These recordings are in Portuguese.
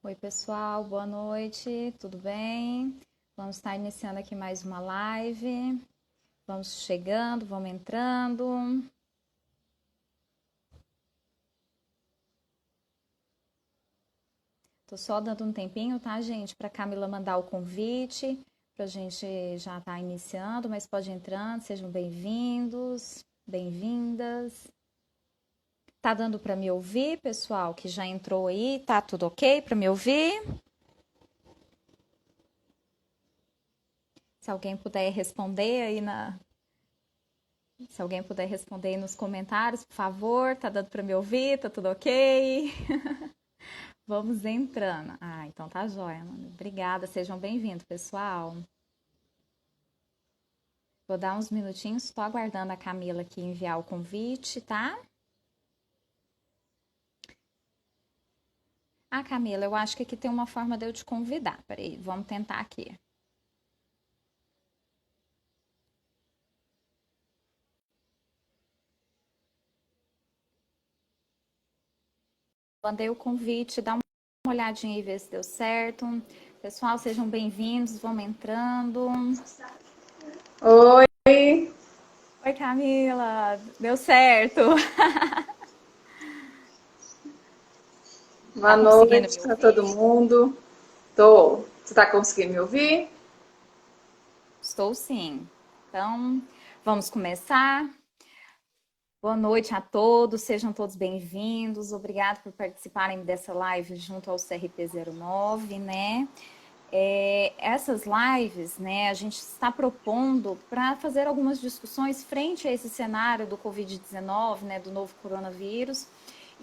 Oi, pessoal, boa noite, tudo bem? Vamos estar iniciando aqui mais uma live. Vamos chegando, vamos entrando. Tô só dando um tempinho, tá, gente, para Camila mandar o convite, para a gente já estar iniciando, mas pode ir entrando, sejam bem-vindos, bem-vindas. Tá dando para me ouvir, pessoal, que já entrou aí? Tá tudo ok para me ouvir? Se alguém puder responder aí Se alguém puder responder aí nos comentários, por favor. Tá dando para me ouvir? Tá tudo ok? Vamos entrando. Então tá jóia, mano. Obrigada, sejam bem-vindos, pessoal. Vou dar uns minutinhos, estou aguardando a Camila aqui enviar o convite, tá? Camila, eu acho que aqui tem uma forma de eu te convidar. Peraí, vamos tentar aqui. Mandei o convite, dá uma olhadinha e vê se deu certo. Pessoal, sejam bem-vindos, vamos entrando. Oi, Oi, Camila, deu certo. boa Tá conseguindo me noite para todo ouvir? mundo. Tô. Você está conseguindo me ouvir? Estou sim. Então, vamos começar. Boa noite a todos, sejam todos bem-vindos. Obrigado por participarem dessa live junto ao CRP09, né? Essas lives, né, a gente está propondo para fazer algumas discussões frente a esse cenário do Covid-19, né, do novo coronavírus.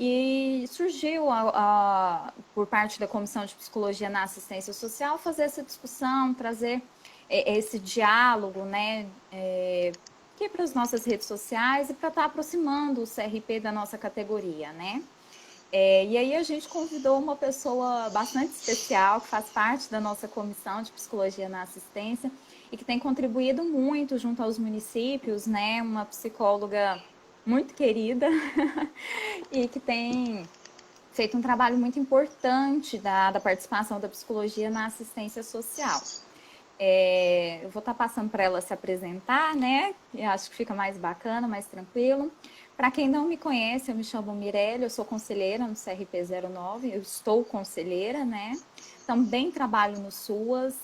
E surgiu, por parte da Comissão de Psicologia na Assistência Social, fazer essa discussão, trazer esse diálogo, né, aqui para as nossas redes sociais e para estar aproximando o CRP da nossa categoria, né? E aí a gente convidou uma pessoa bastante especial, que faz parte da nossa comissão de psicologia na assistência e que tem contribuído muito junto aos municípios, né? Uma psicóloga muito querida e que tem feito um trabalho muito importante da participação da psicologia na assistência social. Eu vou estar passando para ela se apresentar, né? Eu acho que fica mais bacana, mais tranquilo. Para quem não me conhece, eu me chamo Mirelle, eu sou conselheira no CRP09, eu estou conselheira, né? Também trabalho no SUAS,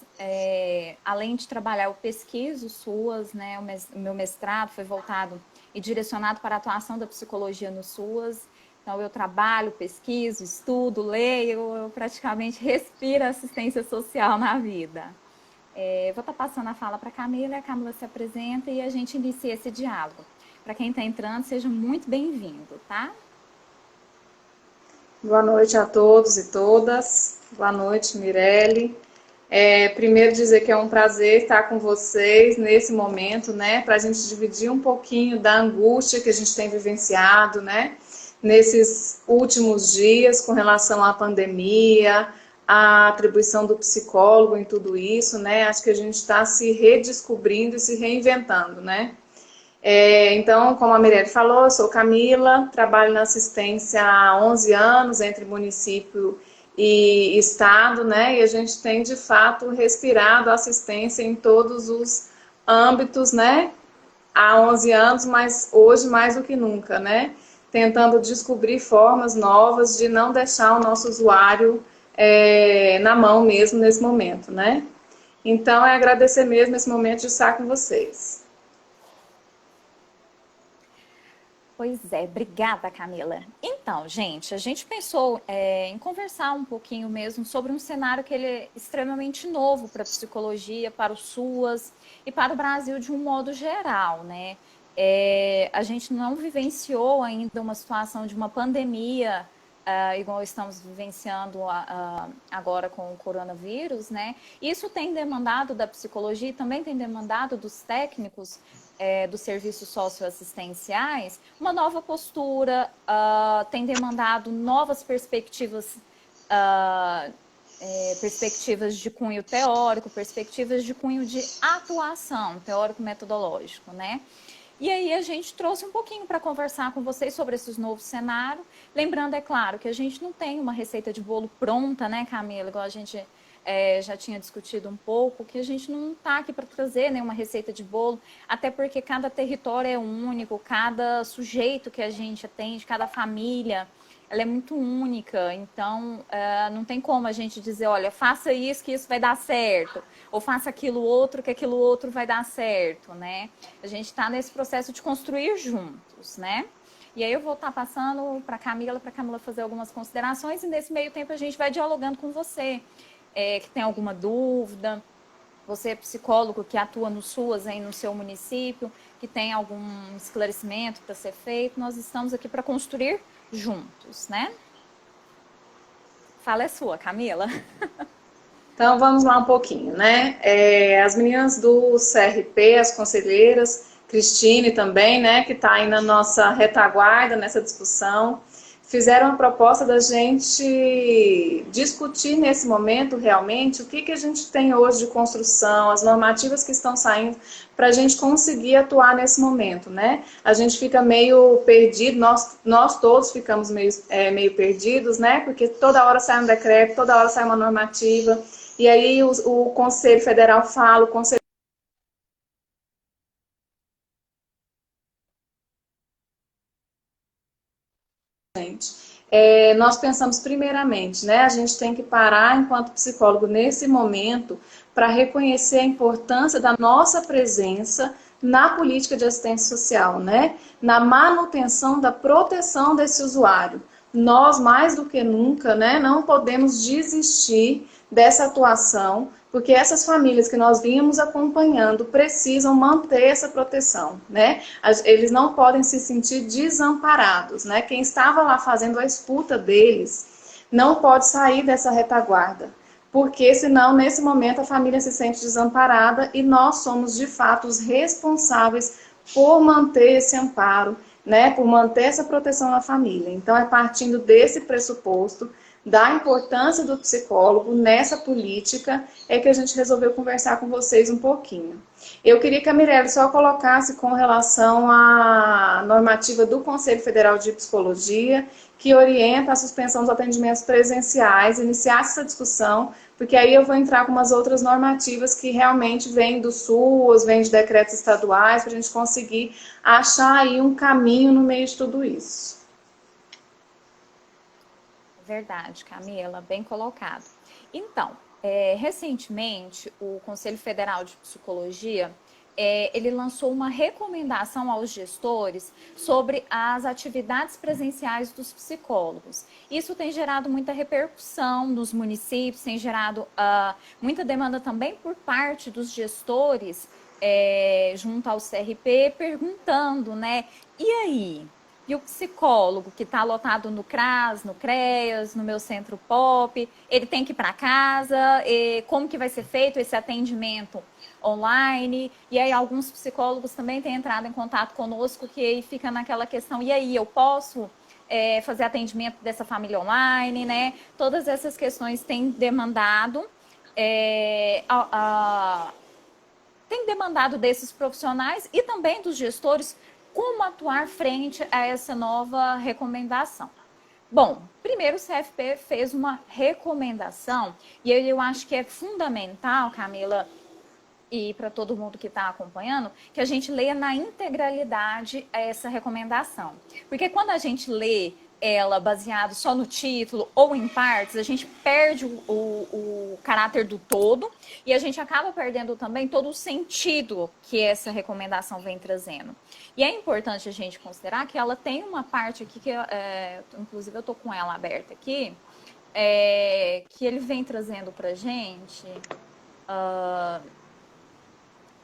além de trabalhar, eu pesquiso SUAS, né? O meu mestrado foi voltado e direcionado para a atuação da psicologia no SUAS. Então, eu trabalho, pesquiso, estudo, leio, eu praticamente respiro assistência social na vida. Vou estar passando a fala para a Camila se apresenta e a gente inicia esse diálogo. Para quem está entrando, seja muito bem-vindo, tá? Boa noite a todos e todas. Boa noite, Mirelle. Primeiro dizer que é um prazer estar com vocês nesse momento, né? Para a gente dividir um pouquinho da angústia que a gente tem vivenciado, né? Nesses últimos dias com relação à pandemia, a atribuição do psicólogo em tudo isso, né? Acho que a gente está se redescobrindo e se reinventando, né? Então, como a Mirelle falou, eu sou Camila, trabalho na assistência há 11 anos, entre município e estado, né? E a gente tem, de fato, respirado assistência em todos os âmbitos, né? Há 11 anos, mas hoje mais do que nunca, né? Tentando descobrir formas novas de não deixar o nosso usuário na mão mesmo nesse momento, né? Então, é agradecer mesmo esse momento de estar com vocês. Pois é, obrigada, Camila. Então, gente, a gente pensou em conversar um pouquinho mesmo sobre um cenário que ele é extremamente novo para a psicologia, para o SUAS e para o Brasil de um modo geral, né? A gente não vivenciou ainda uma situação de uma pandemia, igual estamos vivenciando agora com o coronavírus, né? Isso tem demandado da psicologia e também tem demandado dos técnicos dos serviços socioassistenciais uma nova postura, tem demandado novas perspectivas, perspectivas de cunho teórico, perspectivas de cunho de atuação teórico-metodológico, né? E aí a gente trouxe um pouquinho para conversar com vocês sobre esse novo cenário. Lembrando, é claro, que a gente não tem uma receita de bolo pronta, né, Camila? Igual a gente já tinha discutido um pouco, que a gente não está aqui para trazer nenhuma receita de bolo, até porque cada território é único, cada sujeito que a gente atende, cada família, ela é muito única, então não tem como a gente dizer, olha, faça isso que isso vai dar certo, ou faça aquilo outro que aquilo outro vai dar certo, né? A gente está nesse processo de construir juntos, né? E aí eu vou estar passando para a Camila fazer algumas considerações, e nesse meio tempo a gente vai dialogando com você, que tem alguma dúvida, você é psicólogo que atua no SUAS aí no seu município, que tem algum esclarecimento para ser feito, nós estamos aqui para construir juntos, né? Fala é sua, Camila. Então vamos lá um pouquinho, né? As meninas do CRP, as conselheiras, Cristine também, né, que está aí na nossa retaguarda nessa discussão, fizeram a proposta da gente discutir nesse momento realmente o que a gente tem hoje de construção, as normativas que estão saindo para a gente conseguir atuar nesse momento, né? A gente fica meio perdido, nós todos ficamos meio perdidos, né? Porque toda hora sai um decreto, toda hora sai uma normativa, e aí o Conselho Federal fala, o Conselho nós pensamos primeiramente, né? A gente tem que parar enquanto psicólogo nesse momento para reconhecer a importância da nossa presença na política de assistência social, né? Na manutenção da proteção desse usuário. Nós, mais do que nunca, né, não podemos desistir dessa atuação, porque essas famílias que nós vínhamos acompanhando precisam manter essa proteção, né? Eles não podem se sentir desamparados, né? Quem estava lá fazendo a escuta deles não pode sair dessa retaguarda, porque senão, nesse momento, a família se sente desamparada e nós somos, de fato, os responsáveis por manter esse amparo, né? Por manter essa proteção na família. Então, é partindo desse pressuposto da importância do psicólogo nessa política é que a gente resolveu conversar com vocês um pouquinho. Eu queria que a Mirelle só colocasse com relação à normativa do Conselho Federal de Psicologia, que orienta a suspensão dos atendimentos presenciais, iniciasse essa discussão, porque aí eu vou entrar com umas outras normativas que realmente vêm do SUAS, vêm de decretos estaduais, para a gente conseguir achar aí um caminho no meio de tudo isso. Verdade, Camila, bem colocado. Então, recentemente, o Conselho Federal de Psicologia, ele lançou uma recomendação aos gestores sobre as atividades presenciais dos psicólogos. Isso tem gerado muita repercussão nos municípios, tem gerado muita demanda também por parte dos gestores junto ao CRP, perguntando, né, e aí? E o psicólogo que está lotado no CRAS, no CREAS, no meu centro POP, ele tem que ir para casa, como que vai ser feito esse atendimento online? E aí alguns psicólogos também têm entrado em contato conosco, que aí fica naquela questão, e aí, eu posso fazer atendimento dessa família online, né? Todas essas questões têm demandado tem demandado desses profissionais e também dos gestores como atuar frente a essa nova recomendação. Bom, primeiro o CFP fez uma recomendação e eu acho que é fundamental, Camila, e para todo mundo que está acompanhando, que a gente leia na integralidade essa recomendação. Porque quando a gente lê ela baseado só no título ou em partes, a gente perde o caráter do todo e a gente acaba perdendo também todo o sentido que essa recomendação vem trazendo. E é importante a gente considerar que ela tem uma parte aqui, que inclusive eu estou com ela aberta aqui, que ele vem trazendo para a gente...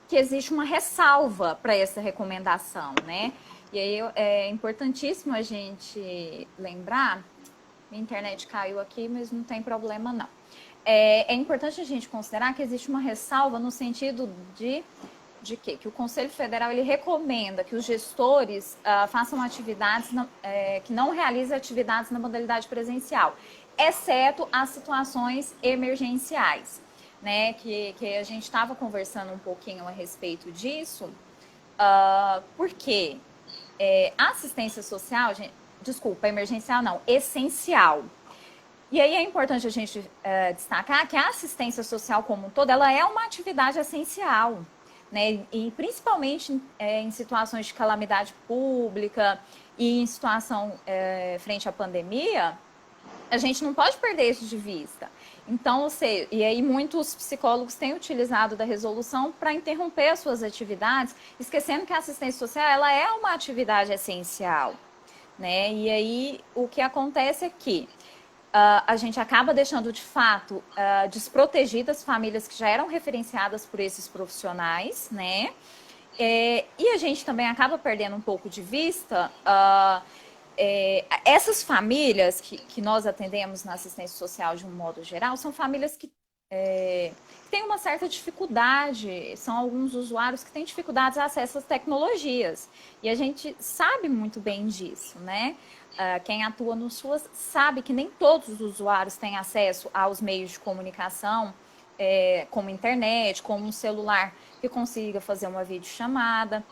que existe uma ressalva para essa recomendação, né? E aí é importantíssimo a gente lembrar, minha internet caiu aqui, mas não tem problema não. É importante a gente considerar que existe uma ressalva no sentido de quê? Que o Conselho Federal ele recomenda que os gestores façam atividades que não realizem atividades na modalidade presencial, exceto as situações emergenciais, né? Que a gente estava conversando um pouquinho a respeito disso. Porque a assistência social, desculpa, emergencial não, essencial. E aí é importante a gente destacar que a assistência social como um todo, ela é uma atividade essencial, né? E principalmente em situações de calamidade pública e em situação frente à pandemia, a gente não pode perder isso de vista. Então, e aí muitos psicólogos têm utilizado da resolução para interromper as suas atividades, esquecendo que a assistência social ela é uma atividade essencial, né? E aí o que acontece é que a gente acaba deixando de fato desprotegidas famílias que já eram referenciadas por esses profissionais, né? E a gente também acaba perdendo um pouco de vista essas famílias que nós atendemos na assistência social de um modo geral, são famílias que têm uma certa dificuldade, são alguns usuários que têm dificuldades de acesso às tecnologias. E a gente sabe muito bem disso, né? Quem atua no SUAS sabe que nem todos os usuários têm acesso aos meios de comunicação, como internet, como um celular que consiga fazer uma videochamada,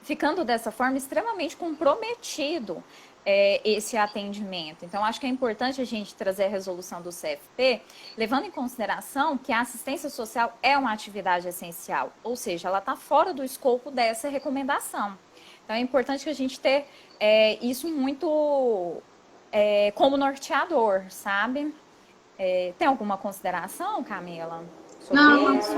ficando dessa forma extremamente comprometido esse atendimento. Então, acho que é importante a gente trazer a resolução do CFP, levando em consideração que a assistência social é uma atividade essencial, ou seja, ela está fora do escopo dessa recomendação. Então, é importante que a gente tenha isso muito como norteador, sabe? Tem alguma consideração, Camila, sobre Não, isso?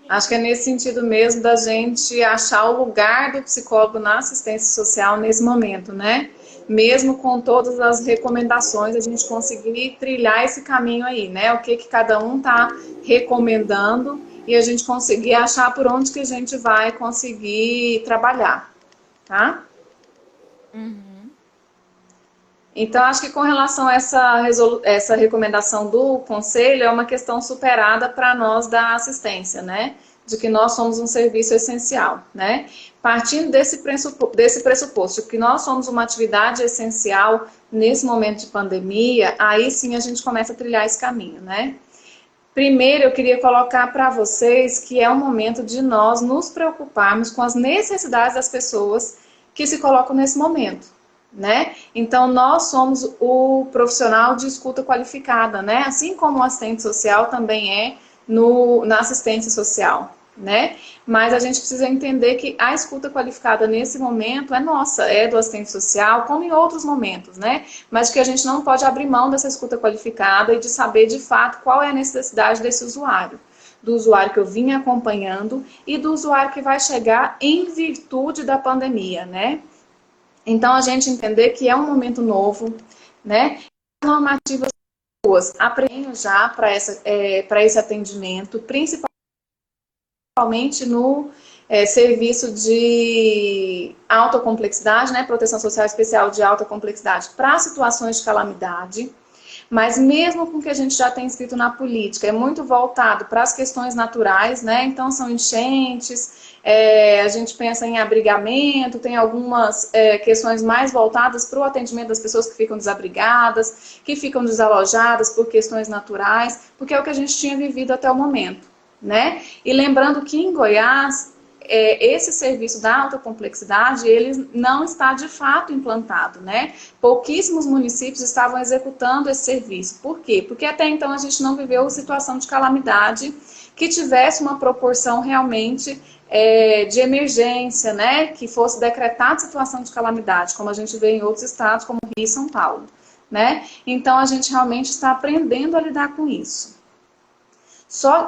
acho que é nesse sentido mesmo da gente achar o lugar do psicólogo na assistência social nesse momento, né? Mesmo com todas as recomendações, a gente conseguir trilhar esse caminho aí, né? O que cada um está recomendando e a gente conseguir achar por onde que a gente vai conseguir trabalhar, tá? Uhum. Então, acho que com relação a essa recomendação do conselho, é uma questão superada para nós da assistência, né? De que nós somos um serviço essencial, né? Partindo desse pressuposto, que nós somos uma atividade essencial nesse momento de pandemia, aí sim a gente começa a trilhar esse caminho, né? Primeiro, eu queria colocar para vocês que é um momento de nós nos preocuparmos com as necessidades das pessoas que se colocam nesse momento, né? Então, nós somos o profissional de escuta qualificada, né? Assim como o assistente social também é na assistência social, né? Mas a gente precisa entender que a escuta qualificada nesse momento é nossa, é do assistente social, como em outros momentos, né? Mas que a gente não pode abrir mão dessa escuta qualificada e de saber de fato qual é a necessidade desse usuário. Do usuário que eu vim acompanhando e do usuário que vai chegar em virtude da pandemia, né? Então, a gente entender que é um momento novo, né? As normativas boas aprendem já para esse atendimento, principalmente no serviço de alta complexidade, né? Proteção social especial de alta complexidade para situações de calamidade. Mas mesmo com o que a gente já tem escrito na política, é muito voltado para as questões naturais, né? Então, são enchentes, a gente pensa em abrigamento, tem algumas questões mais voltadas para o atendimento das pessoas que ficam desabrigadas, que ficam desalojadas por questões naturais, porque é o que a gente tinha vivido até o momento, né? E lembrando que em Goiás, esse serviço da alta complexidade, ele não está de fato implantado, né? Pouquíssimos municípios estavam executando esse serviço. Por quê? Porque até então a gente não viveu situação de calamidade que tivesse uma proporção realmente de emergência, né? Que fosse decretada situação de calamidade, como a gente vê em outros estados, como Rio e São Paulo, né? Então a gente realmente está aprendendo a lidar com isso.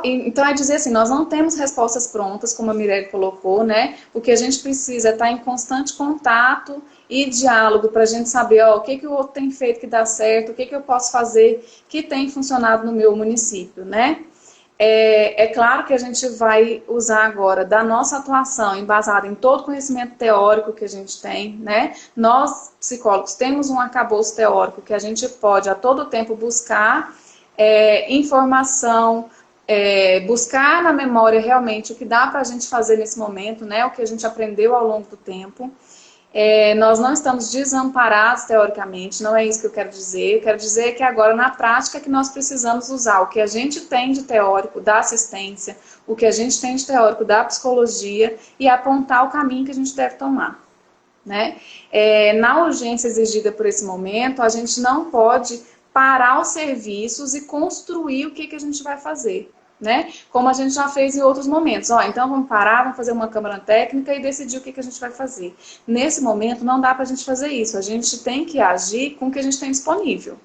Então, é dizer assim, nós não temos respostas prontas, como a Mirelle colocou, né? O que a gente precisa é estar em constante contato e diálogo para a gente saber o que o outro tem feito que dá certo, o que eu posso fazer que tem funcionado no meu município, né? É claro que a gente vai usar agora da nossa atuação embasada em todo o conhecimento teórico que a gente tem, né? Nós, psicólogos, temos um arcabouço teórico que a gente pode a todo tempo buscar informação, buscar na memória realmente o que dá para a gente fazer nesse momento, né? O que a gente aprendeu ao longo do tempo. Nós não estamos desamparados teoricamente, não é isso que eu quero dizer. Eu quero dizer que agora, na prática, que nós precisamos usar o que a gente tem de teórico da assistência, o que a gente tem de teórico da psicologia e apontar o caminho que a gente deve tomar. Né? Na urgência exigida por esse momento, a gente não pode parar os serviços e construir o que a gente vai fazer. Né? Como a gente já fez em outros momentos. Então vamos parar, vamos fazer uma câmara técnica e decidir o que a gente vai fazer. Nesse momento não dá para a gente fazer isso. A gente tem que agir com o que a gente tem disponível.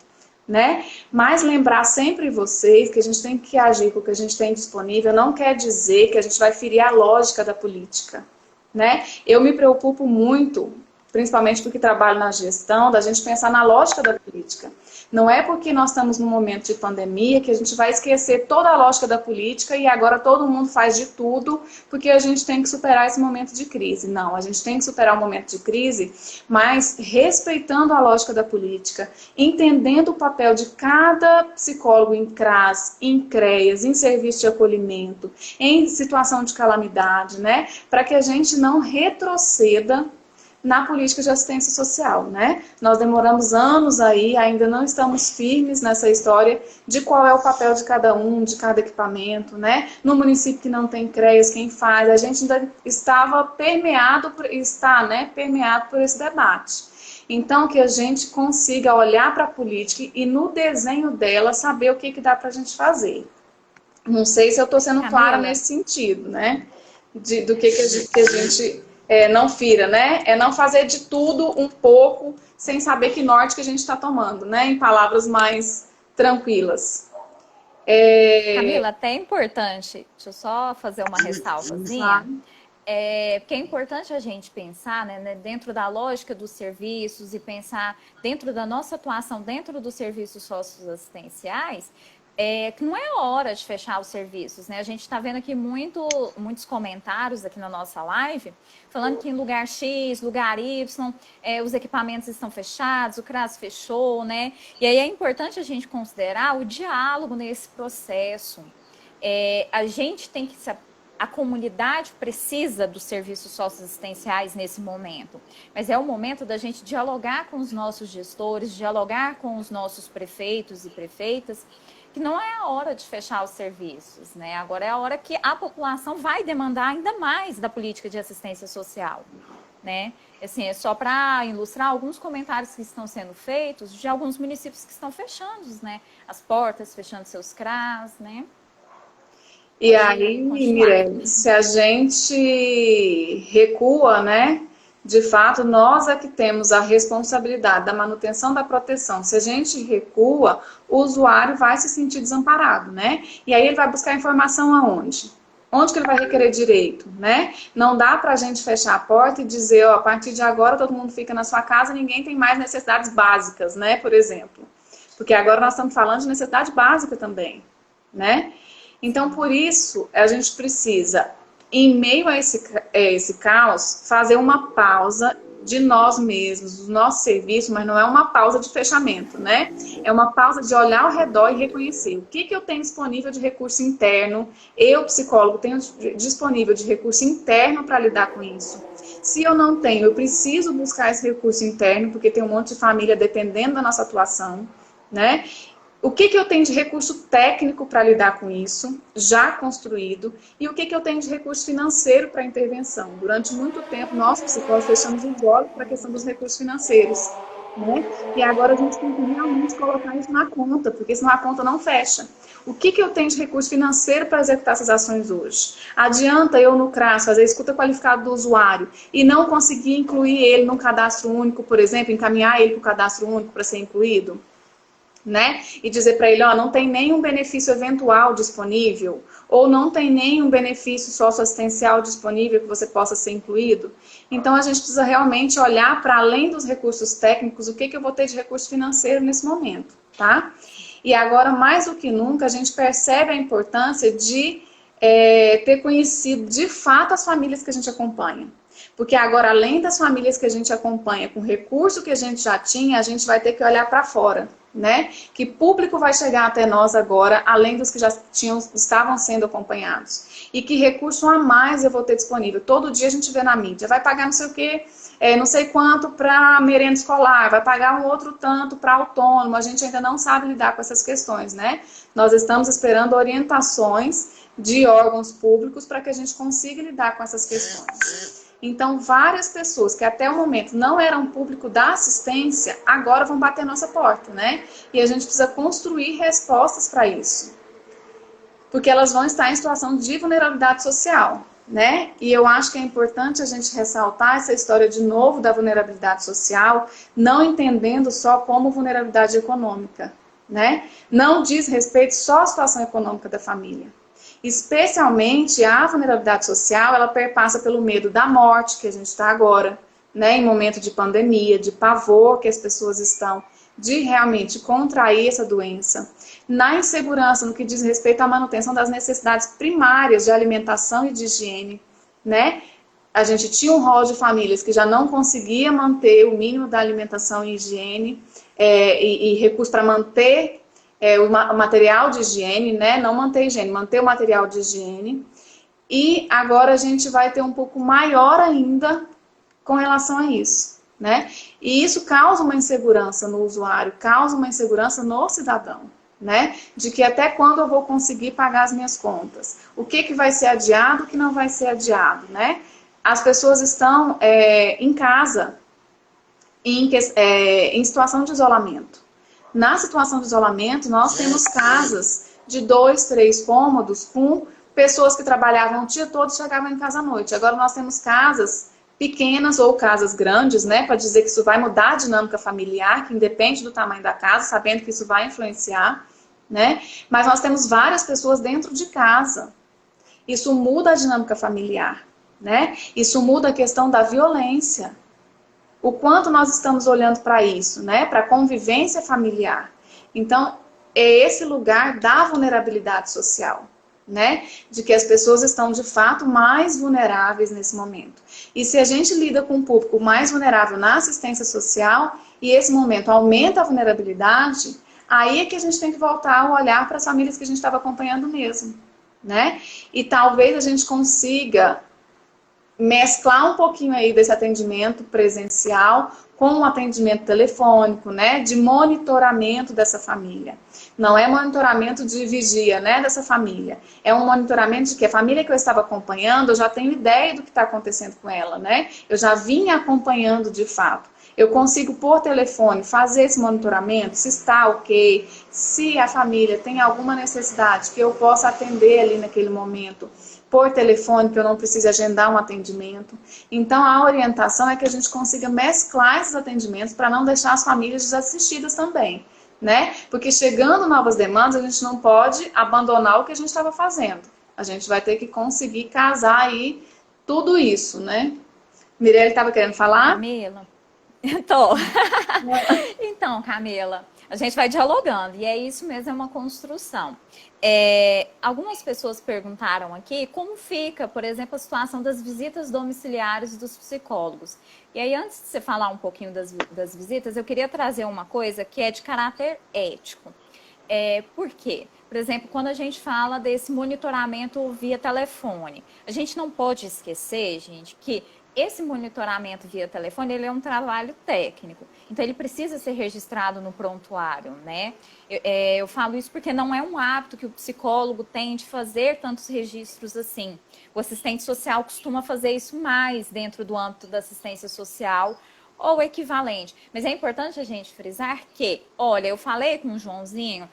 Né? Mas lembrar sempre vocês que a gente tem que agir com o que a gente tem disponível não quer dizer que a gente vai ferir a lógica da política. Né? Eu me preocupo muito, principalmente porque trabalho na gestão, da gente pensar na lógica da política. Não é porque nós estamos num momento de pandemia que a gente vai esquecer toda a lógica da política e agora todo mundo faz de tudo porque a gente tem que superar esse momento de crise. Não, a gente tem que superar o momento de crise, mas respeitando a lógica da política, entendendo o papel de cada psicólogo em CRAS, em CREAS, em serviço de acolhimento, em situação de calamidade, né? Para que a gente não retroceda na política de assistência social, né? Nós demoramos anos aí, ainda não estamos firmes nessa história de qual é o papel de cada um, de cada equipamento, né? No município que não tem CREAS, quem faz, a gente ainda estava permeado, permeado por esse debate. Então, que a gente consiga olhar para a política e no desenho dela saber o que dá para a gente fazer. Não sei se eu estou sendo clara nesse sentido, né? Do que a gente não fira, né? É não fazer de tudo um pouco sem saber que norte que a gente está tomando, né? Em palavras mais tranquilas. Camila, até é importante, deixa eu só fazer uma ressalvazinha. Porque é importante a gente pensar, né, dentro da lógica dos serviços e pensar dentro da nossa atuação dentro dos serviços socioassistenciais, que não é hora de fechar os serviços, né? A gente está vendo aqui muitos comentários aqui na nossa live, falando que em lugar X, lugar Y, os equipamentos estão fechados, o CRAS fechou, né? E aí é importante a gente considerar o diálogo nesse processo. A gente tem que a comunidade precisa dos serviços socioassistenciais nesse momento, mas é o momento da gente dialogar com os nossos gestores, dialogar com os nossos prefeitos e prefeitas, que não é a hora de fechar os serviços, né? Agora é a hora que a população vai demandar ainda mais da política de assistência social, né? Assim, é só para ilustrar alguns comentários que estão sendo feitos de alguns municípios que estão fechando, né? As portas, fechando seus CRAS, né? E aí, Mirelle, se a gente recua, né? De fato, nós é que temos a responsabilidade da manutenção da proteção. Se a gente recua, o usuário vai se sentir desamparado, né? E aí ele vai buscar informação aonde? Onde que ele vai requerer direito, né? Não dá pra gente fechar a porta e dizer, ó, a partir de agora todo mundo fica na sua casa, ninguém tem mais necessidades básicas, né? Por exemplo. Porque agora nós estamos falando de necessidade básica também, né? Então, por isso, a gente precisa, em meio a esse caos, fazer uma pausa de nós mesmos, do nosso serviço, mas não é uma pausa de fechamento, né? É uma pausa de olhar ao redor e reconhecer o que eu tenho disponível de recurso interno, eu, psicólogo, tenho disponível de recurso interno para lidar com isso. Se eu não tenho, eu preciso buscar esse recurso interno, porque tem um monte de família dependendo da nossa atuação, né? O que eu tenho de recurso técnico para lidar com isso, já construído, e o que eu tenho de recurso financeiro para intervenção. Durante muito tempo, nós, psicólogos, fechamos os olhos para a questão dos recursos financeiros, né? E agora a gente tem que realmente colocar isso na conta, porque senão a conta não fecha. O que eu tenho de recurso financeiro para executar essas ações hoje? Adianta eu no CRAS fazer a escuta qualificada do usuário e não conseguir incluir ele num cadastro único, por exemplo, encaminhar ele para o cadastro único para ser incluído? Né? E dizer para ele, ó, não tem nenhum benefício eventual disponível, ou não tem nenhum benefício socioassistencial disponível que você possa ser incluído. Então, a gente precisa realmente olhar para além dos recursos técnicos, o que eu vou ter de recurso financeiro nesse momento, tá? E agora, mais do que nunca, a gente percebe a importância de ter conhecido, de fato, as famílias que a gente acompanha. Porque agora, além das famílias que a gente acompanha, com o recurso que a gente já tinha, a gente vai ter que olhar para fora, né? Que público vai chegar até nós agora, além dos que já estavam sendo acompanhados? E que recurso a mais eu vou ter disponível? Todo dia a gente vê na mídia, vai pagar não sei o quê, não sei quanto para merenda escolar, vai pagar um outro tanto para autônomo, a gente ainda não sabe lidar com essas questões, né? Nós estamos esperando orientações de órgãos públicos para que a gente consiga lidar com essas questões. Então, várias pessoas que até o momento não eram público da assistência, agora vão bater a nossa porta, né? E a gente precisa construir respostas para isso. Porque elas vão estar em situação de vulnerabilidade social, né? E eu acho que é importante a gente ressaltar essa história de novo da vulnerabilidade social, não entendendo só como vulnerabilidade econômica, né? Não diz respeito só à situação econômica da família. Especialmente a vulnerabilidade social, ela perpassa pelo medo da morte, que a gente está agora, né, em momento de pandemia, de pavor que as pessoas estão de realmente contrair essa doença. Na insegurança, no que diz respeito à manutenção das necessidades primárias de alimentação e de higiene, né? A gente tinha um rol de famílias que já não conseguia manter o mínimo da alimentação e higiene e recursos para manter o material de higiene, né? Não manter higiene, manter o material de higiene. E agora a gente vai ter um pouco maior ainda com relação a isso, né? E isso causa uma insegurança no usuário, causa uma insegurança no cidadão, né? De que até quando eu vou conseguir pagar as minhas contas? O que vai ser adiado, o que não vai ser adiado, né? As pessoas estão em casa, em situação de isolamento. Na situação de isolamento, nós temos casas de 2, 3 cômodos com pessoas que trabalhavam o dia todo e chegavam em casa à noite. Agora nós temos casas pequenas ou casas grandes, né, para dizer que isso vai mudar a dinâmica familiar, que independe do tamanho da casa, sabendo que isso vai influenciar, né? Mas nós temos várias pessoas dentro de casa. Isso muda a dinâmica familiar, né? Isso muda a questão da violência. O quanto nós estamos olhando para isso, né? Para a convivência familiar. Então, é esse lugar da vulnerabilidade social, né? De que as pessoas estão, de fato, mais vulneráveis nesse momento. E se a gente lida com um público mais vulnerável na assistência social, e esse momento aumenta a vulnerabilidade, aí é que a gente tem que voltar a olhar para as famílias que a gente estava acompanhando mesmo, né? E talvez a gente consiga mesclar um pouquinho aí desse atendimento presencial com um atendimento telefônico, né, de monitoramento dessa família. Não é monitoramento de vigia, né, dessa família. É um monitoramento de que a família que eu estava acompanhando, eu já tenho ideia do que está acontecendo com ela, né? Eu já vinha acompanhando de fato. Eu consigo, por telefone, fazer esse monitoramento, se está ok, se a família tem alguma necessidade que eu possa atender ali naquele momento, por telefone, que eu não precise agendar um atendimento. Então, a orientação é que a gente consiga mesclar esses atendimentos para não deixar as famílias desassistidas também, né? Porque chegando novas demandas, a gente não pode abandonar o que a gente estava fazendo. A gente vai ter que conseguir casar aí tudo isso, né? Mirelle estava querendo falar? Camila? Tô. Então, Camila, a gente vai dialogando, e é isso mesmo, é uma construção. Algumas pessoas perguntaram aqui como fica, por exemplo, a situação das visitas domiciliares dos psicólogos. E aí, antes de você falar um pouquinho das visitas, eu queria trazer uma coisa que é de caráter ético. Por quê? Por exemplo, quando a gente fala desse monitoramento via telefone, a gente não pode esquecer, gente, que esse monitoramento via telefone, ele é um trabalho técnico. Então, ele precisa ser registrado no prontuário, né? Eu falo isso porque não é um hábito que o psicólogo tem de fazer tantos registros assim. O assistente social costuma fazer isso mais dentro do âmbito da assistência social ou equivalente. Mas é importante a gente frisar que, olha, eu falei com o Joãozinho,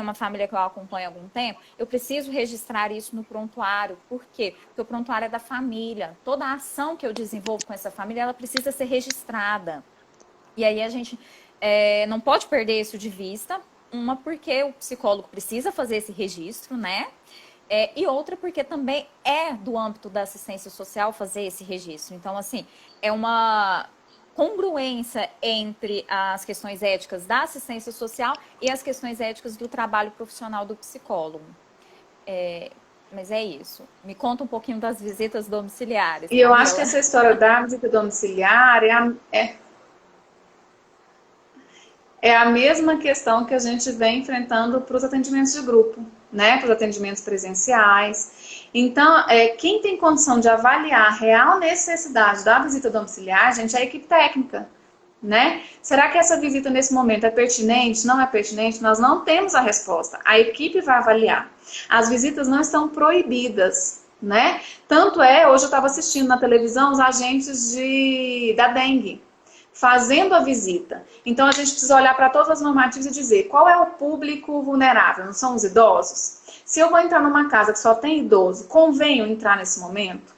uma família que eu acompanho há algum tempo, eu preciso registrar isso no prontuário. Por quê? Porque o prontuário é da família. Toda a ação que eu desenvolvo com essa família, ela precisa ser registrada. E aí a gente não pode perder isso de vista. Uma, porque o psicólogo precisa fazer esse registro, né? E outra, porque também é do âmbito da assistência social fazer esse registro. Então, assim, é uma congruência entre as questões éticas da assistência social e as questões éticas do trabalho profissional do psicólogo. Mas é isso. Me conta um pouquinho das visitas domiciliares, E eu acho que Camila. essa história da visita domiciliar é a mesma questão que a gente vem enfrentando para os atendimentos de grupo, né? Para os atendimentos presenciais. Então, quem tem condição de avaliar a real necessidade da visita domiciliar, gente, é a equipe técnica, né? Será que essa visita nesse momento é pertinente? Não é pertinente? Nós não temos a resposta. A equipe vai avaliar. As visitas não estão proibidas, né? Tanto hoje eu estava assistindo na televisão os agentes da dengue fazendo a visita. Então a gente precisa olhar para todas as normativas e dizer qual é o público vulnerável, não são os idosos? Se eu vou entrar numa casa que só tem idoso, convém eu entrar nesse momento?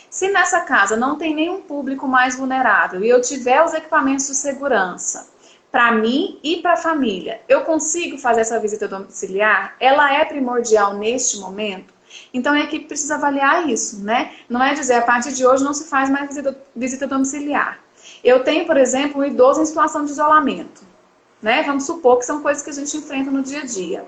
Se nessa casa não tem nenhum público mais vulnerável e eu tiver os equipamentos de segurança para mim e para a família, eu consigo fazer essa visita domiciliar? Ela é primordial neste momento? Então a equipe precisa avaliar isso, né? Não é dizer a partir de hoje não se faz mais visita domiciliar. Eu tenho, por exemplo, um idoso em situação de isolamento, né? Vamos supor que são coisas que a gente enfrenta no dia a dia.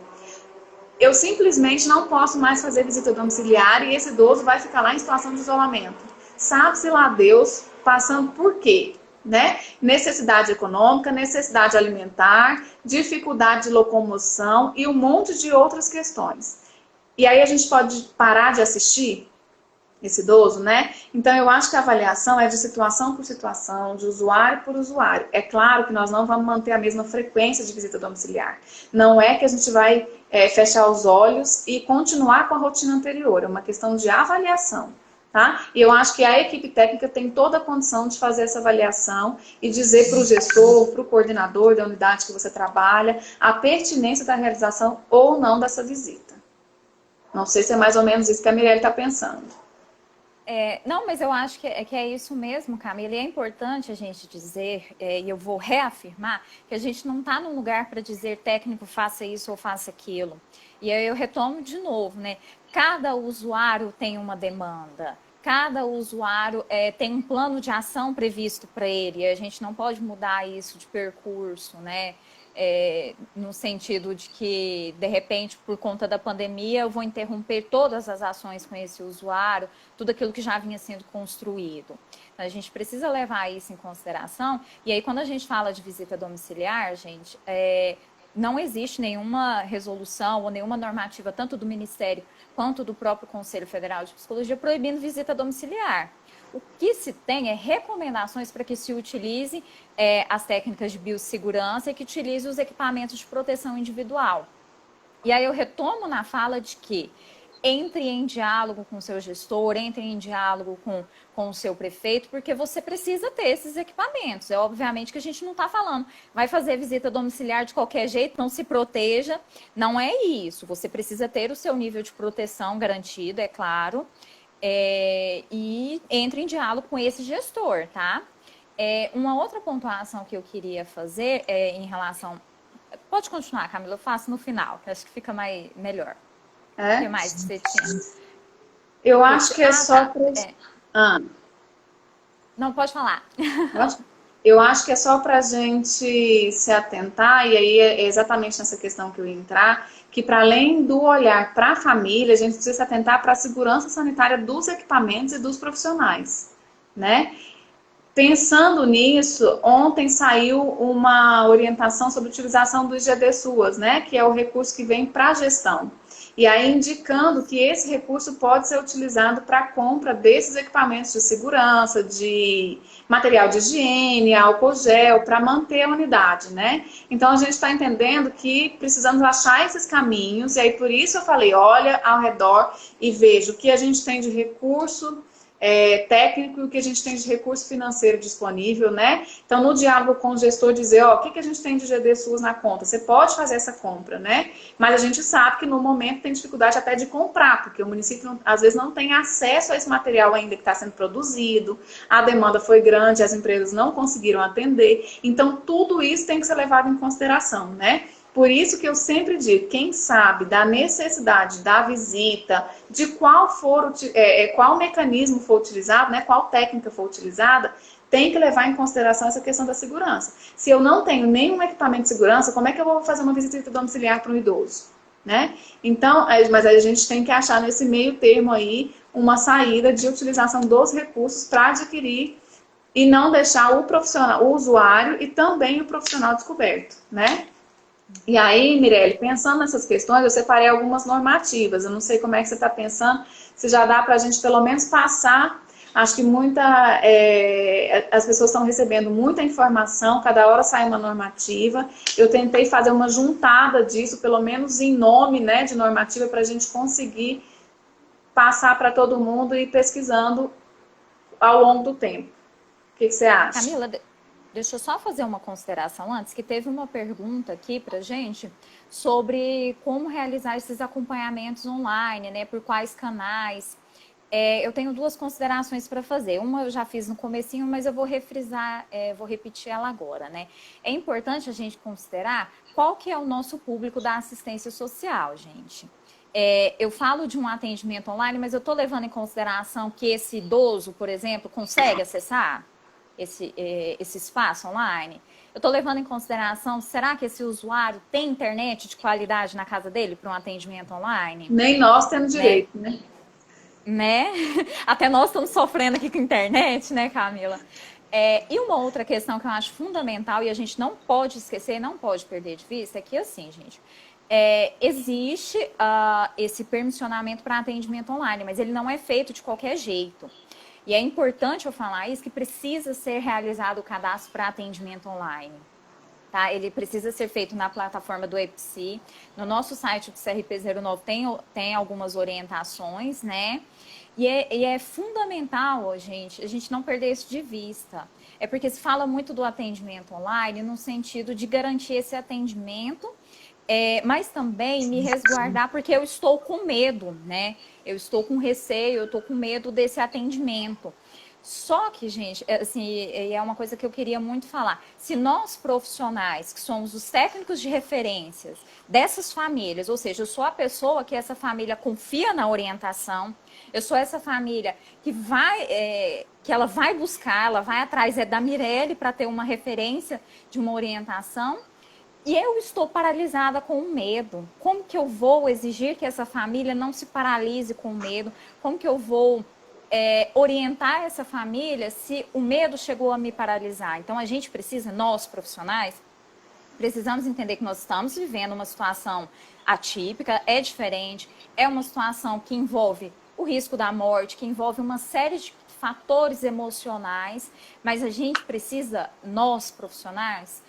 Eu simplesmente não posso mais fazer visita domiciliar e esse idoso vai ficar lá em situação de isolamento. Sabe-se lá Deus passando por quê? Né? Necessidade econômica, necessidade alimentar, dificuldade de locomoção e um monte de outras questões. E aí a gente pode parar de assistir esse idoso, né? Então eu acho que a avaliação é de situação por situação, de usuário por usuário. É claro que nós não vamos manter a mesma frequência de visita domiciliar. Não é que a gente vai fechar os olhos e continuar com a rotina anterior. É uma questão de avaliação, tá? E eu acho que a equipe técnica tem toda a condição de fazer essa avaliação e dizer para o gestor, para o coordenador da unidade que você trabalha, a pertinência da realização ou não dessa visita. Não sei se é mais ou menos isso que a Mirelle está pensando. Não, mas eu acho que é isso mesmo, Camila. E é importante a gente dizer, e eu vou reafirmar, que a gente não está num lugar para dizer técnico faça isso ou faça aquilo. E aí eu retomo de novo, né? Cada usuário tem uma demanda. Cada usuário tem um plano de ação previsto para ele. E a gente não pode mudar isso de percurso, né? No sentido de que, de repente, por conta da pandemia, eu vou interromper todas as ações com esse usuário, tudo aquilo que já vinha sendo construído. Então, a gente precisa levar isso em consideração. E aí, quando a gente fala de visita domiciliar, gente, não existe nenhuma resolução ou nenhuma normativa, tanto do Ministério quanto do próprio Conselho Federal de Psicologia, proibindo visita domiciliar. O que se tem é recomendações para que se utilize as técnicas de biossegurança e que utilize os equipamentos de proteção individual. E aí eu retomo na fala de que entre em diálogo com o seu gestor, entre em diálogo com o seu prefeito, porque você precisa ter esses equipamentos. É obviamente que a gente não está falando, vai fazer visita domiciliar de qualquer jeito, não se proteja. Não é isso. Você precisa ter o seu nível de proteção garantido, é claro. E entre em diálogo com esse gestor, tá? Uma outra pontuação que eu queria fazer em relação... Pode continuar, Camila, eu faço no final, que acho que fica melhor. O que mais que você tinha? Eu acho que é só para... Não, pode falar. Eu acho que é só para a gente se atentar, e aí é exatamente nessa questão que eu ia entrar, que para além do olhar para a família, a gente precisa se atentar para a segurança sanitária dos equipamentos e dos profissionais, né? Pensando nisso, ontem saiu uma orientação sobre a utilização do IGD SUAS, né? Que é o recurso que vem para a gestão. E aí indicando que esse recurso pode ser utilizado para a compra desses equipamentos de segurança, de material de higiene, álcool gel, para manter a unidade, né? Então a gente está entendendo que precisamos achar esses caminhos, e aí por isso eu falei, olha ao redor e veja o que a gente tem de recurso técnico e o que a gente tem de recurso financeiro disponível, né? Então, no diálogo com o gestor, dizer, ó, o que a gente tem de GD SUS na conta? Você pode fazer essa compra, né? Mas a gente sabe que no momento tem dificuldade até de comprar, porque o município, às vezes, não tem acesso a esse material ainda que está sendo produzido, a demanda foi grande, as empresas não conseguiram atender. Então, tudo isso tem que ser levado em consideração, né? Por isso que eu sempre digo, quem sabe da necessidade da visita, de qual mecanismo for utilizado, né, qual técnica for utilizada, tem que levar em consideração essa questão da segurança. Se eu não tenho nenhum equipamento de segurança, como é que eu vou fazer uma visita domiciliar para um idoso? né? Então, mas a gente tem que achar nesse meio termo aí uma saída de utilização dos recursos para adquirir e não deixar o profissional, o usuário e também o profissional descoberto, né? E aí, Mirelle, pensando nessas questões, eu separei algumas normativas. Eu não sei como é que você está pensando, se já dá para a gente pelo menos passar. Acho que as pessoas estão recebendo muita informação, cada hora sai uma normativa. Eu tentei fazer uma juntada disso, pelo menos em nome, né, de normativa, para a gente conseguir passar para todo mundo e ir pesquisando ao longo do tempo. O que você acha? Camila, deixa eu só fazer uma consideração antes, que teve uma pergunta aqui pra gente sobre como realizar esses acompanhamentos online, né? Por quais canais. Eu tenho duas considerações para fazer. Uma eu já fiz no comecinho, mas eu vou refrisar, vou repetir ela agora, né? É importante a gente considerar qual que é o nosso público da assistência social, gente. Eu falo de um atendimento online, mas eu estou levando em consideração que esse idoso, por exemplo, consegue acessar esse espaço online? Eu estou levando em consideração, será que esse usuário tem internet de qualidade na casa dele para um atendimento online? Nem nós temos Né? direito, né? Né? Até nós estamos sofrendo aqui com a internet, né, Camila? E uma outra questão que eu acho fundamental e a gente não pode esquecer, não pode perder de vista, é que assim, gente, existe esse permissionamento para atendimento online, mas ele não é feito de qualquer jeito. E é importante eu falar isso, que precisa ser realizado o cadastro para atendimento online. Tá? Ele precisa ser feito na plataforma do EPSI. No nosso site do CRP09 tem algumas orientações, né? E é fundamental, a gente não perder isso de vista. É porque se fala muito do atendimento online no sentido de garantir esse atendimento, mas também me resguardar porque eu estou com medo, né? Eu estou com receio, eu estou com medo desse atendimento. Só que, gente, assim, é uma coisa que eu queria muito falar. Se nós profissionais, que somos os técnicos de referências dessas famílias, ou seja, eu sou a pessoa que essa família confia na orientação, eu sou essa família que ela vai buscar, ela vai atrás da Mirelle para ter uma referência de uma orientação. E eu estou paralisada com o medo. Como que eu vou exigir que essa família não se paralise com o medo? Como que eu vou orientar essa família se o medo chegou a me paralisar? Então, a gente precisa, nós profissionais, precisamos entender que nós estamos vivendo uma situação atípica, é diferente, é uma situação que envolve o risco da morte, que envolve uma série de fatores emocionais, mas a gente precisa, nós profissionais,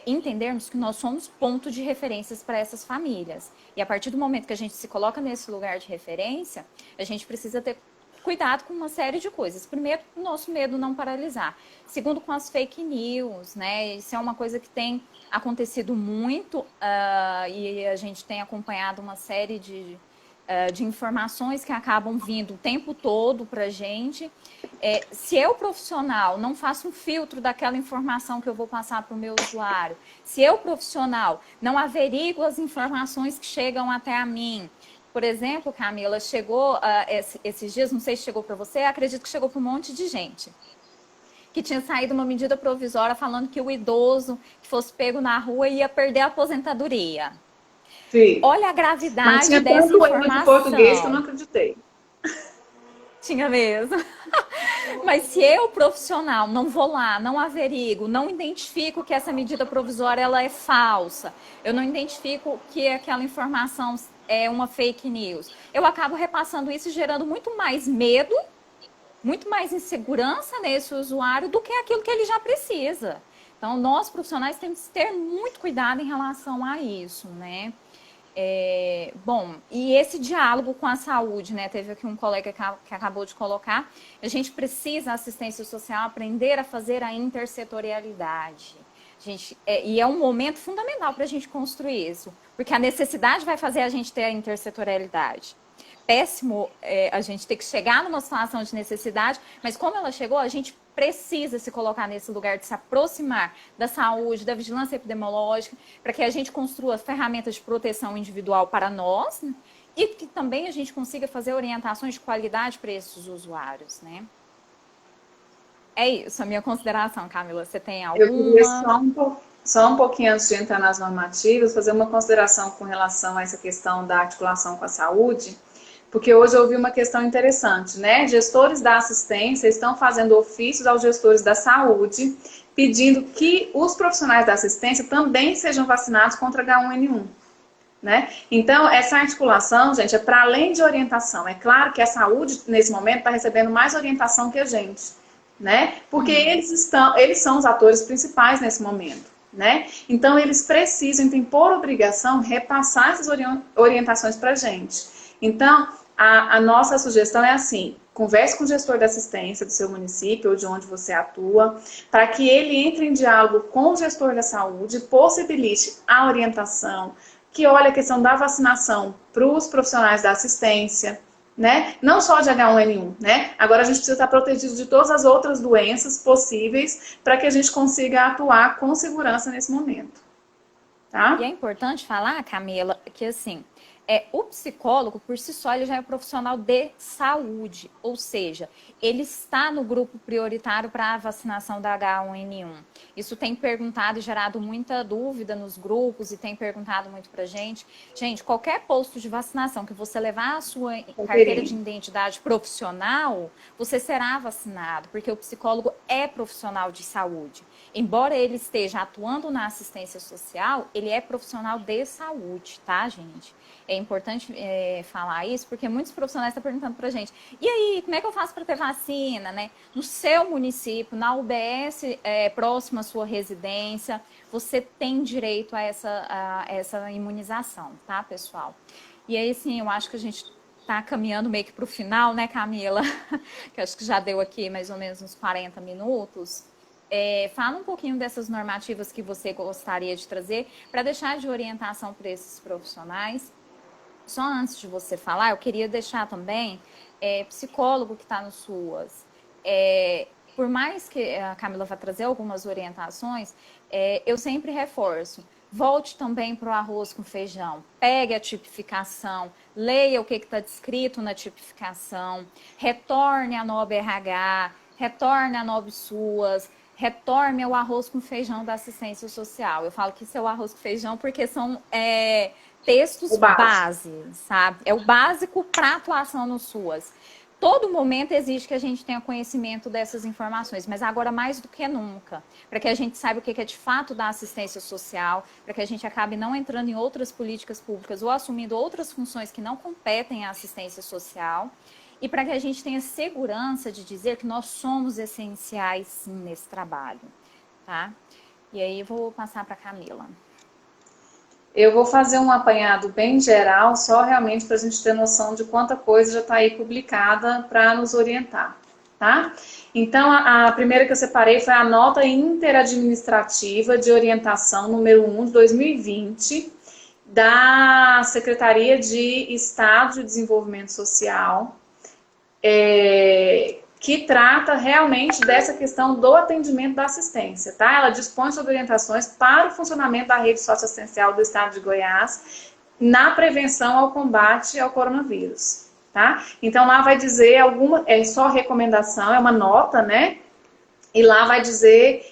entendermos que nós somos ponto de referências para essas famílias. E a partir do momento que a gente se coloca nesse lugar de referência, a gente precisa ter cuidado com uma série de coisas. Primeiro, o nosso medo não paralisar. Segundo, com as fake news, né? Isso é uma coisa que tem acontecido muito e a gente tem acompanhado uma série de informações que acabam vindo o tempo todo para a gente. Se eu, profissional, não faço um filtro daquela informação que eu vou passar para o meu usuário, se eu, profissional, não averiguo as informações que chegam até a mim. Por exemplo, Camila, chegou esses dias, não sei se chegou para você, acredito que chegou para um monte de gente, que tinha saído uma medida provisória falando que o idoso que fosse pego na rua ia perder a aposentadoria. Sim. Olha a Mas gravidade tinha dessa tanto erro de português que eu não informação. acreditei. Tinha mesmo. Mas se eu, profissional, não vou lá, não averigo, não identifico que essa medida provisória ela é falsa, eu não identifico que aquela informação é uma fake news, eu acabo repassando isso e gerando muito mais medo, muito mais insegurança nesse usuário do que aquilo que ele já precisa. Então, nós profissionais temos que ter muito cuidado em relação a isso, né? Bom, e esse diálogo com a saúde, né? Teve aqui um colega que acabou de colocar. A gente precisa, a assistência social, aprender a fazer a intersetorialidade. E é um momento fundamental para a gente construir isso, porque a necessidade vai fazer a gente ter a intersetorialidade. Péssimo a gente ter que chegar numa situação de necessidade, mas como ela chegou, a gente precisa se colocar nesse lugar de se aproximar da saúde, da vigilância epidemiológica, para que a gente construa ferramentas de proteção individual para nós, né? E que também a gente consiga fazer orientações de qualidade para esses usuários, né? É isso, a minha consideração, Camila. Você tem Eu queria alguma? só um pouco. só um pouquinho antes de entrar nas normativas, fazer uma consideração com relação a essa questão da articulação com a saúde, porque hoje eu ouvi uma questão interessante, né? Gestores da assistência estão fazendo ofícios aos gestores da saúde, pedindo que os profissionais da assistência também sejam vacinados contra H1N1. Né? Então, essa articulação, gente, é para além de orientação. É claro que a saúde, nesse momento, está recebendo mais orientação que a gente, né? Porque eles são os atores principais nesse momento, né? Então, eles precisam, têm por obrigação, repassar essas orientações para a gente. Então, a nossa sugestão é assim: converse com o gestor da assistência do seu município ou de onde você atua, para que ele entre em diálogo com o gestor da saúde, possibilite a orientação, que olha a questão da vacinação para os profissionais da assistência, né? Não só de H1N1, né? Agora a gente precisa estar protegido de todas as outras doenças possíveis para que a gente consiga atuar com segurança nesse momento, tá? E é importante falar, Camila, que assim, o psicólogo, por si só, ele já é um profissional de saúde, ou seja, ele está no grupo prioritário para a vacinação da H1N1. Isso tem perguntado e gerado muita dúvida nos grupos e tem perguntado muito para gente. Gente, qualquer posto de vacinação que você levar a sua carteira de identidade profissional, você será vacinado, porque o psicólogo é profissional de saúde. Embora ele esteja atuando na assistência social, ele é profissional de saúde, tá, gente? É importante falar isso, porque muitos profissionais estão perguntando pra gente: e aí, como é que eu faço para ter vacina, né? No seu município, na UBS próxima à sua residência, você tem direito a essa imunização, tá, pessoal? E aí, sim, eu acho que a gente tá caminhando meio que pro final, né, Camila? Que acho que já deu aqui mais ou menos uns 40 minutos. Fala um pouquinho dessas normativas que você gostaria de trazer para deixar de orientação para esses profissionais. Só antes de você falar, eu queria deixar também psicólogo que está no SUAS. Por mais que a Camila vá trazer algumas orientações, eu sempre reforço. Volte também para o arroz com feijão. Pegue a tipificação, leia o que está descrito na tipificação, retorne a NOB RH, retorne a NOB SUAS, retorne ao arroz com feijão da assistência social. Eu falo que isso é o arroz com feijão porque são textos base, sabe? É o básico para atuação no SUAS. Todo momento exige que a gente tenha conhecimento dessas informações, mas agora mais do que nunca, para que a gente saiba o que é de fato da assistência social, para que a gente acabe não entrando em outras políticas públicas ou assumindo outras funções que não competem à assistência social, e para que a gente tenha segurança de dizer que nós somos essenciais, sim, nesse trabalho, tá? E aí eu vou passar para a Camila. Eu vou fazer um apanhado bem geral, só realmente para a gente ter noção de quanta coisa já está aí publicada para nos orientar, tá? Então, a primeira que eu separei foi a nota interadministrativa de orientação número 1 de 2020, da Secretaria de Estado de Desenvolvimento Social, que trata realmente dessa questão do atendimento da assistência, tá? Ela dispõe sobre orientações para o funcionamento da rede socioassistencial do Estado de Goiás na prevenção ao combate ao coronavírus, tá? Então, lá vai dizer só recomendação, é uma nota, né? E lá vai dizer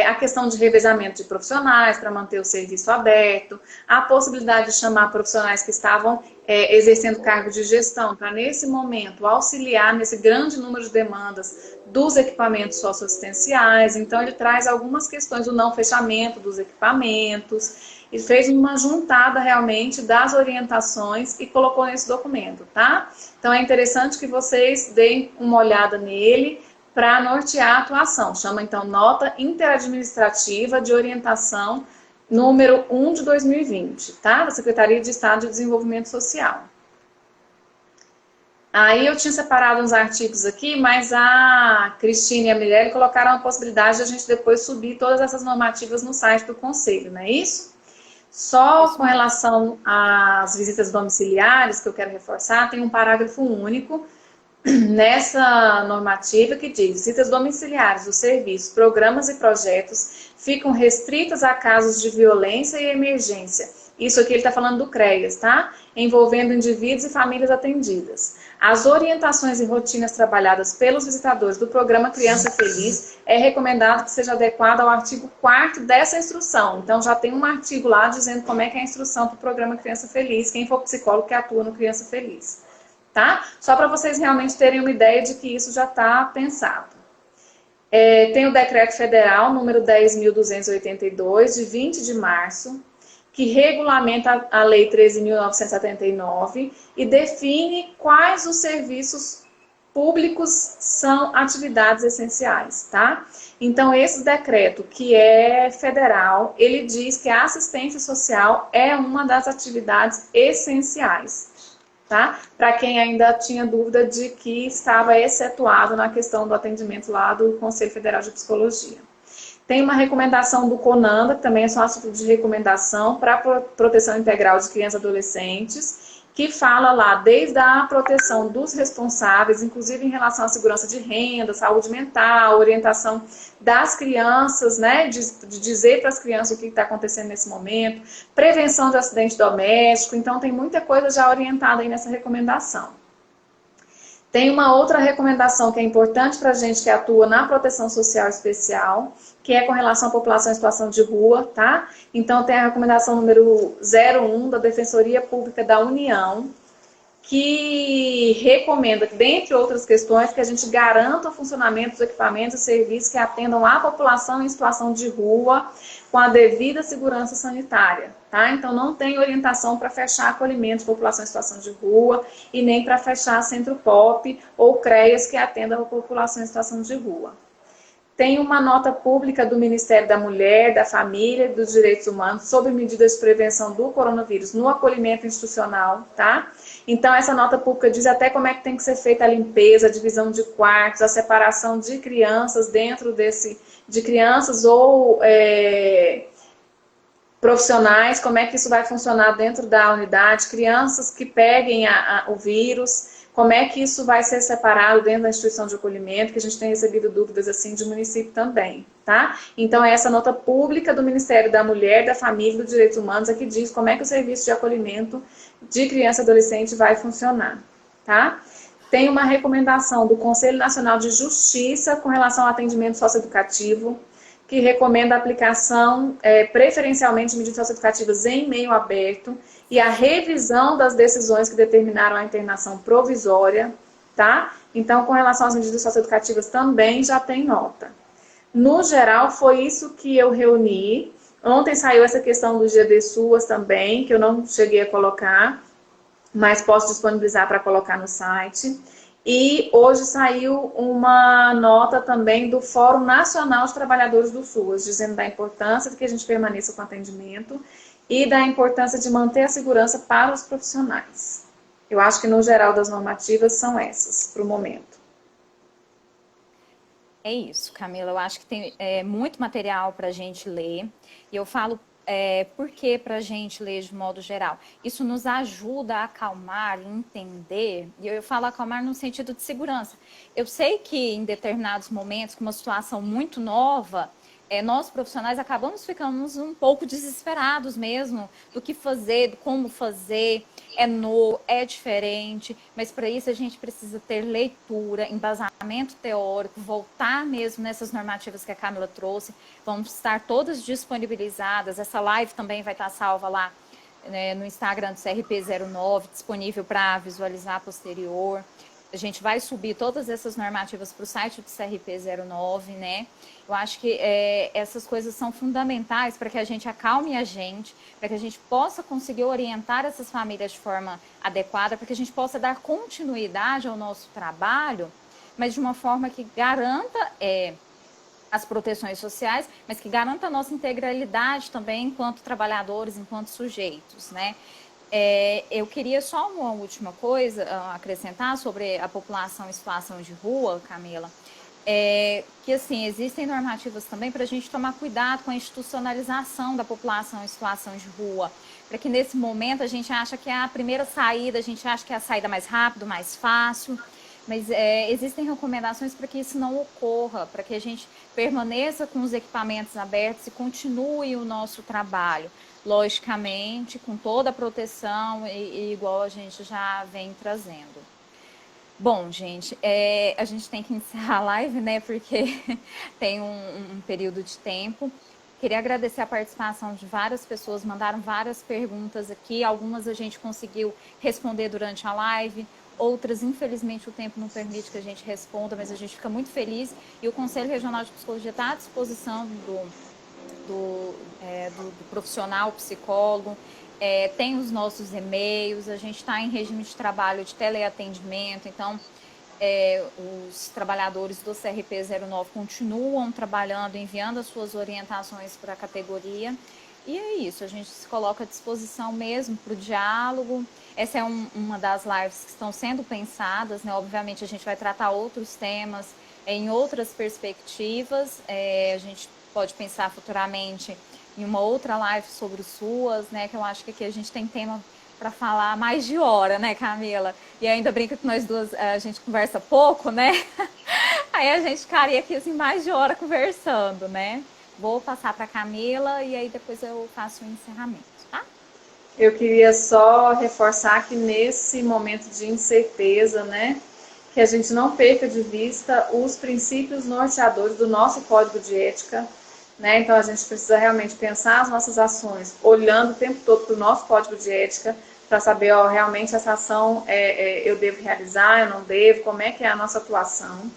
a questão de revezamento de profissionais para manter o serviço aberto, a possibilidade de chamar profissionais que estavam exercendo cargo de gestão para, nesse momento, auxiliar nesse grande número de demandas dos equipamentos socioassistenciais. Então, ele traz algumas questões do não fechamento dos equipamentos e fez uma juntada realmente das orientações e colocou nesse documento, tá? Então, é interessante que vocês deem uma olhada nele para nortear a atuação. Chama, então, Nota Interadministrativa de Orientação número 1 de 2020, tá? Da Secretaria de Estado de Desenvolvimento Social. Aí eu tinha separado uns artigos aqui, mas a Cristina e a Mirelle colocaram a possibilidade de a gente depois subir todas essas normativas no site do Conselho, não é isso? Só com relação às visitas domiciliares, que eu quero reforçar, tem um parágrafo único nessa normativa que diz: visitas domiciliares dos serviços, programas e projetos ficam restritas a casos de violência e emergência Isso aqui ele está falando do CREAS, tá? Envolvendo indivíduos e famílias atendidas. As orientações e rotinas trabalhadas pelos visitadores do programa Criança Feliz é recomendado que seja adequado ao artigo 4º dessa instrução. Então, já tem um artigo lá dizendo como é que é a instrução para o programa Criança Feliz, quem for psicólogo que atua no Criança Feliz. Tá? Só para vocês realmente terem uma ideia de que isso já está pensado. Tem o Decreto Federal número 10.282, de 20 de março, que regulamenta a Lei 13.979 e define quais os serviços públicos são atividades essenciais, tá? Então, esse decreto, que é federal, ele diz que a assistência social é uma das atividades essenciais, tá? Para quem ainda tinha dúvida de que estava excetuado na questão do atendimento lá do Conselho Federal de Psicologia. Tem uma recomendação do CONANDA, que também é só assunto de recomendação para a proteção integral de crianças e adolescentes, que fala lá desde a proteção dos responsáveis, inclusive em relação à segurança de renda, saúde mental, orientação das crianças, né, de dizer para as crianças o que está acontecendo nesse momento, prevenção de acidente doméstico, então tem muita coisa já orientada aí nessa recomendação. Tem uma outra recomendação que é importante para a gente que atua na proteção social especial, que é com relação à população em situação de rua, tá? Então, tem a recomendação número 01 da Defensoria Pública da União, que recomenda, dentre outras questões, que a gente garanta o funcionamento dos equipamentos e serviços que atendam a população em situação de rua com a devida segurança sanitária, tá? Então, não tem orientação para fechar acolhimento de população em situação de rua e nem para fechar centro POP ou CREAS que atendam a população em situação de rua. Tem uma nota pública do Ministério da Mulher, da Família e dos Direitos Humanos sobre medidas de prevenção do coronavírus no acolhimento institucional, tá? Então, essa nota pública diz até como é que tem que ser feita a limpeza, a divisão de quartos, a separação de crianças dentro de crianças ou profissionais, como é que isso vai funcionar dentro da unidade, crianças que peguem o vírus, como é que isso vai ser separado dentro da instituição de acolhimento, que a gente tem recebido dúvidas assim de município também, tá? Então, é essa nota pública do Ministério da Mulher, da Família e dos Direitos Humanos é que diz como é que o serviço de acolhimento de criança e adolescente vai funcionar, tá? Tem uma recomendação do Conselho Nacional de Justiça com relação ao atendimento socioeducativo, que recomenda a aplicação preferencialmente de medidas socioeducativas em meio aberto e a revisão das decisões que determinaram a internação provisória, tá? Então, com relação às medidas socioeducativas também já tem nota. No geral, foi isso que eu reuni. Ontem saiu essa questão do GD SUAS também, que eu não cheguei a colocar, mas posso disponibilizar para colocar no site. E hoje saiu uma nota também do Fórum Nacional de Trabalhadores do SUAS, dizendo da importância de que a gente permaneça com atendimento e da importância de manter a segurança para os profissionais. Eu acho que, no geral, das normativas são essas, para o momento. É isso, Camila. Eu acho que tem muito material para a gente ler. E eu falo por que para a gente ler de modo geral. Isso nos ajuda a acalmar, entender. E eu falo acalmar no sentido de segurança. Eu sei que em determinados momentos, com uma situação muito nova, nós profissionais acabamos ficando um pouco desesperados mesmo do que fazer, do como fazer, é diferente, mas para isso a gente precisa ter leitura, embasamento teórico, voltar mesmo nessas normativas que a Camila trouxe, vão estar todas disponibilizadas, essa live também vai estar salva lá no Instagram do CRP09, disponível para visualizar posterior. A gente vai subir todas essas normativas para o site do CRP09, né? Eu acho que essas coisas são fundamentais para que a gente acalme a gente, para que a gente possa conseguir orientar essas famílias de forma adequada, para que a gente possa dar continuidade ao nosso trabalho, mas de uma forma que garanta as proteções sociais, mas que garanta a nossa integralidade também enquanto trabalhadores, enquanto sujeitos, né? Eu queria só uma última coisa acrescentar sobre a população em situação de rua, Camila, que assim, existem normativas também para a gente tomar cuidado com a institucionalização da população em situação de rua, para que nesse momento a gente acha que é a primeira saída, a gente acha que é a saída mais rápida, mais fácil, mas existem recomendações para que isso não ocorra, para que a gente permaneça com os equipamentos abertos e continue o nosso trabalho, logicamente, com toda a proteção e igual a gente já vem trazendo. Bom, gente, a gente tem que encerrar a live, né? Porque tem um período de tempo. Queria agradecer a participação de várias pessoas, mandaram várias perguntas aqui. Algumas a gente conseguiu responder durante a live, outras, infelizmente, o tempo não permite que a gente responda, mas a gente fica muito feliz. E o Conselho Regional de Psicologia está à disposição do profissional psicólogo. Tem os nossos e-mails, a gente está em regime de trabalho de teleatendimento, então os trabalhadores do CRP09 continuam trabalhando, enviando as suas orientações para a categoria. E é isso, a gente se coloca à disposição mesmo para o diálogo. Essa é uma das lives que estão sendo pensadas, né? Obviamente a gente vai tratar outros temas em outras perspectivas. A gente pode pensar futuramente em uma outra live sobre o SUAS, né? Que eu acho que aqui a gente tem tema para falar mais de hora, né, Camila? E ainda brinca que nós duas, a gente conversa pouco, né? Aí a gente ficaria aqui assim mais de hora conversando, né? Vou passar para Camila e aí depois eu faço o encerramento, tá? Eu queria só reforçar que nesse momento de incerteza, né, que a gente não perca de vista os princípios norteadores do nosso código de ética, né? Então a gente precisa realmente pensar as nossas ações, olhando o tempo todo para o nosso código de ética, para saber, ó, realmente essa ação eu devo realizar, eu não devo, como é que é a nossa atuação.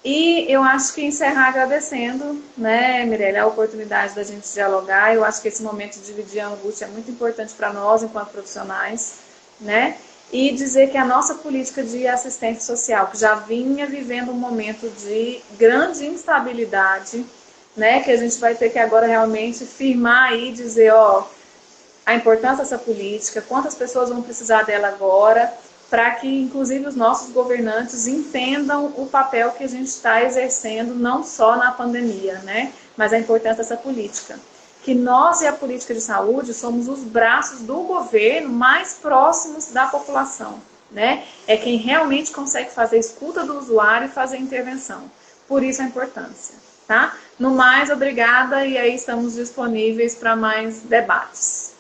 E eu acho que encerrar agradecendo, né, Mirelle, a oportunidade da gente dialogar. Eu acho que esse momento de dividir a angústia é muito importante para nós, enquanto profissionais, né? E dizer que a nossa política de assistência social, que já vinha vivendo um momento de grande instabilidade, né, que a gente vai ter que agora realmente firmar aí, dizer, ó, a importância dessa política, quantas pessoas vão precisar dela agora, para que, inclusive, os nossos governantes entendam o papel que a gente está exercendo, não só na pandemia, né, mas a importância dessa política. Que nós e a política de saúde somos os braços do governo mais próximos da população, né? É quem realmente consegue fazer escuta do usuário e fazer intervenção. Por isso a importância, tá? No mais, obrigada e aí estamos disponíveis para mais debates.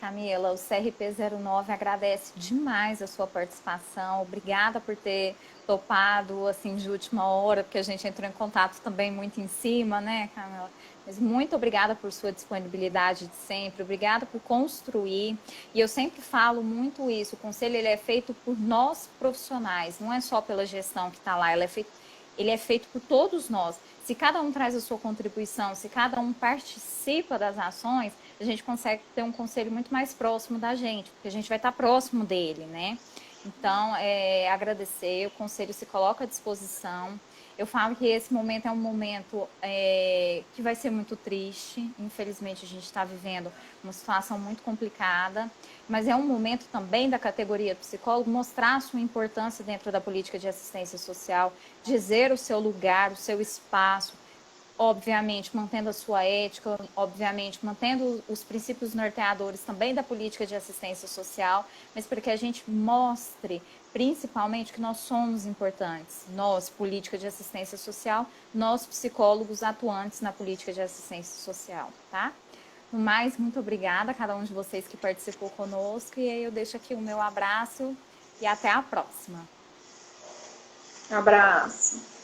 Camila, o CRP09 agradece demais a sua participação. Obrigada por ter topado assim de última hora, porque a gente entrou em contato também muito em cima, né, Camila? Mas muito obrigada por sua disponibilidade de sempre, obrigada por construir. E eu sempre falo muito isso, o conselho ele é feito por nós profissionais, não é só pela gestão que está lá, ele é feito por todos nós. Se cada um traz a sua contribuição, se cada um participa das ações, a gente consegue ter um conselho muito mais próximo da gente, porque a gente vai estar próximo dele, né? Então, agradecer, o conselho se coloca à disposição. Eu falo que esse momento é um momento que vai ser muito triste. Infelizmente, a gente está vivendo uma situação muito complicada, mas é um momento também da categoria psicólogo mostrar a sua importância dentro da política de assistência social, dizer o seu lugar, o seu espaço, obviamente mantendo a sua ética, obviamente mantendo os princípios norteadores também da política de assistência social, mas para que a gente mostre principalmente que nós somos importantes, nós, política de assistência social, nós, psicólogos atuantes na política de assistência social, tá? No mais, muito obrigada a cada um de vocês que participou conosco e aí eu deixo aqui o meu abraço e até a próxima. Abraço.